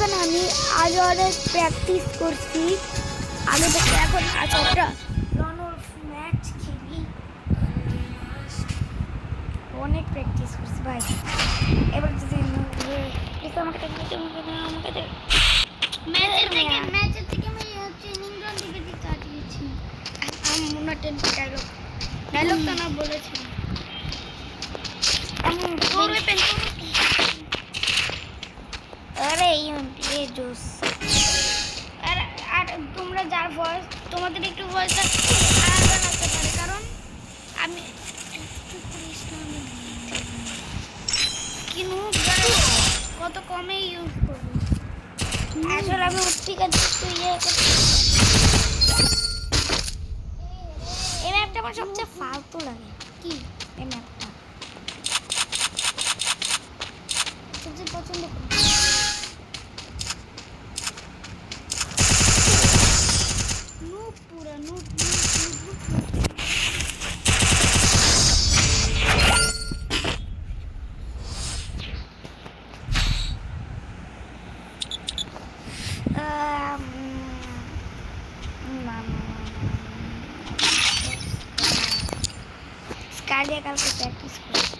এখন আমি আরো অনেক প্র্যাকটিস করছি আগে থেকে এখন একটা ম্যাচ খেলি অনেক প্র্যাকটিস করছি ভাই এবার যদি আমাকে ম্যাচের থেকে আমি ট্রেনিং গ্রাউন্ড থেকে দিতে কাটিয়েছি আমি মনে ডায়লগটা না বলেছি আমি আরে ये জোস আর তোমরা যার ভয়েস তোমাদের একটু ভয়েসটা আলাদা লাগতে পারে কারণ আমি কিন্তু কত কমে ইউজ করবো আসলে আমি ঠিক আছে একটু ইয়ে এই ম্যাপটা আমার সবচেয়ে ফালতু লাগে কি এই ম্যাপটা সবচেয়ে পছন্দ করি पूरा नूप स्कालिया कल को प्रैक्टिस करो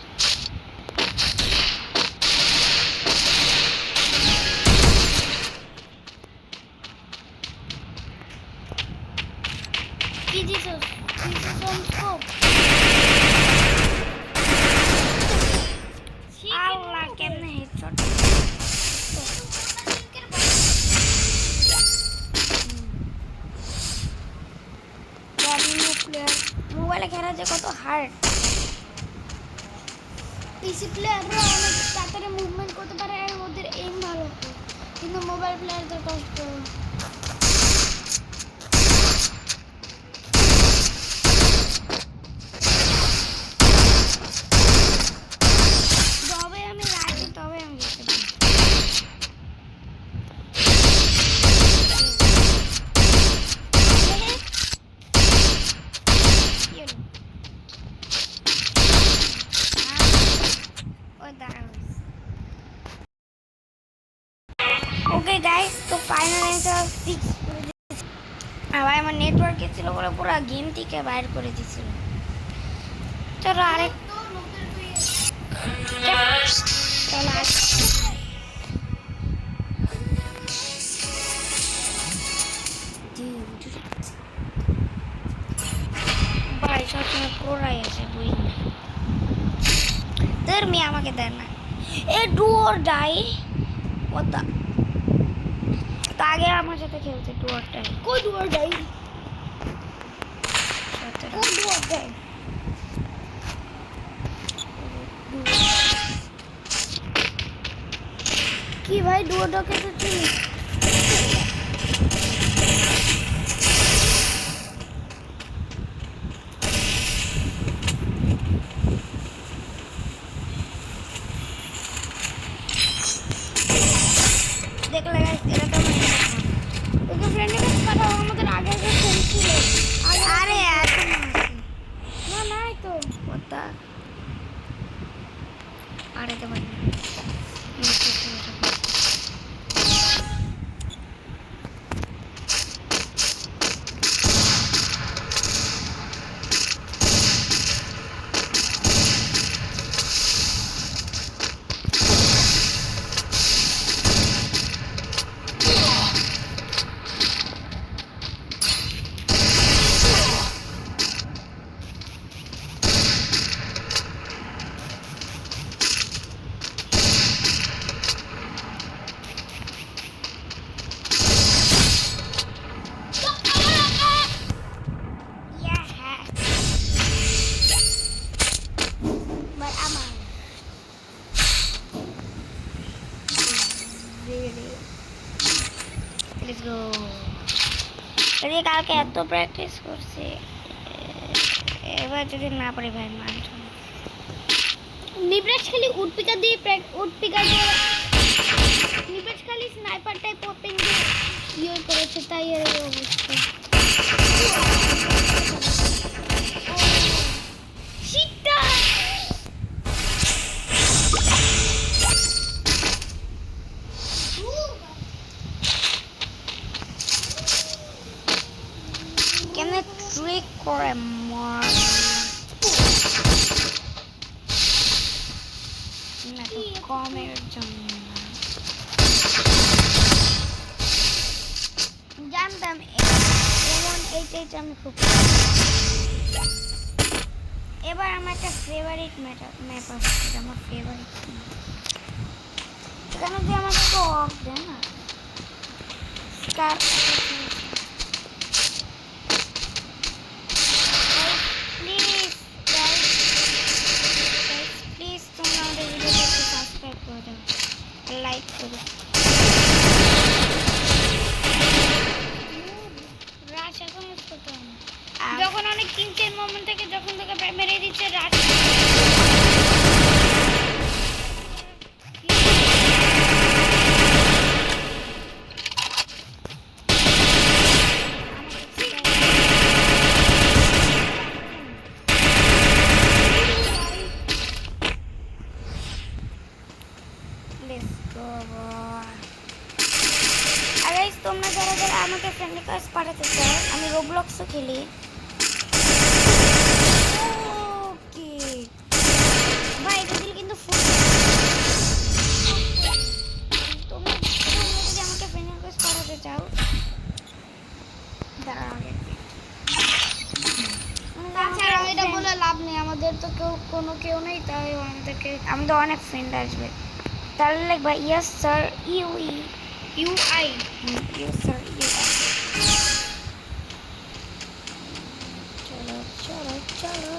মোবাইলে খেলা যে কত হার্ড পিসি প্লেয়াররা অনেক তাড়াতাড়ি মুভমেন্ট করতে পারে আর ওদের এইম ভালো কিন্তু মোবাইল প্লেয়ারদের কষ্ট তবে আমি রাখি তবে আমি যেতে পারি ওকে গাইস তো ফাইনাল অ্যান্সার 6 আবার আমার নেটওয়ার্কে ছিল বলে পুরো গেম থেকে বাইর করে দিয়েছিল চলো আরেক চলো ভাই সবসময় কোরাই আছে বুঝি তোর মেয়ে আমাকে দেয় না এ ডু অর ডাই ওটা তো আগে আমার সাথে খেলছে ডু অর ডাই কই ডু অর ডাই কই ডু অর ডাই কি ভাই ডু অর ডাকে তো চিনি দেখলে গাইস এটা তো ওকে ফ্রেন্ডের কাছে পাঠাও আমাদের আগে আগে ফ্রেন্ড ছিল আরে এখন না নাই তো ওটা আরে তো ভাই Let's go. Tadi কালকে এত প্র্যাকটিস করছি এবার যদি না পারি ভাই মানছ নিব্রাস খালি উড পিকার দিয়ে নিব্রাস খালি স্নাইপার টাইপ ওপেন দিয়ে ইয়ে করেছে তাই এর অবস্থা শিটটা কমের জন্য জানতাম এমন এইটাই আমি খুব এবার আমার একটা ফেভারিট ম্যাপ আছে এটা আমার ফেভারিট এখানে যে আমাকে তো অফ দেয় না স্টার প্লিজ প্লিজ তোমরা আমাদের ভিডিওটাকে সাবস্ক্রাইব করে দাও লাইক করো রাশ এখন ইউজ করতে হবে যখন অনেক কিনছেন মোমেন্ট থেকে যখন থেকে মেরে দিচ্ছে রাশ তোমরা যারা যারা আমাকে ফ্রেন্ড রিকোয়েস্ট পাঠাতে চাও আমি রোবলক্সও খেলি ওকে ভাই এটা দিলে কিন্তু ফুল তোমরা যদি আমাকে ফ্রেন্ড রিকোয়েস্ট পাঠাতে চাও দাঁড়াও তাছাড়া এটা বলে লাভ নেই আমাদের তো কেউ নেই তাই আমাদের অনেক ফ্রেন্ড আসবে তাহলে লিখবা yes sir UI yes sir chalo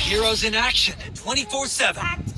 Heroes in action 24/7.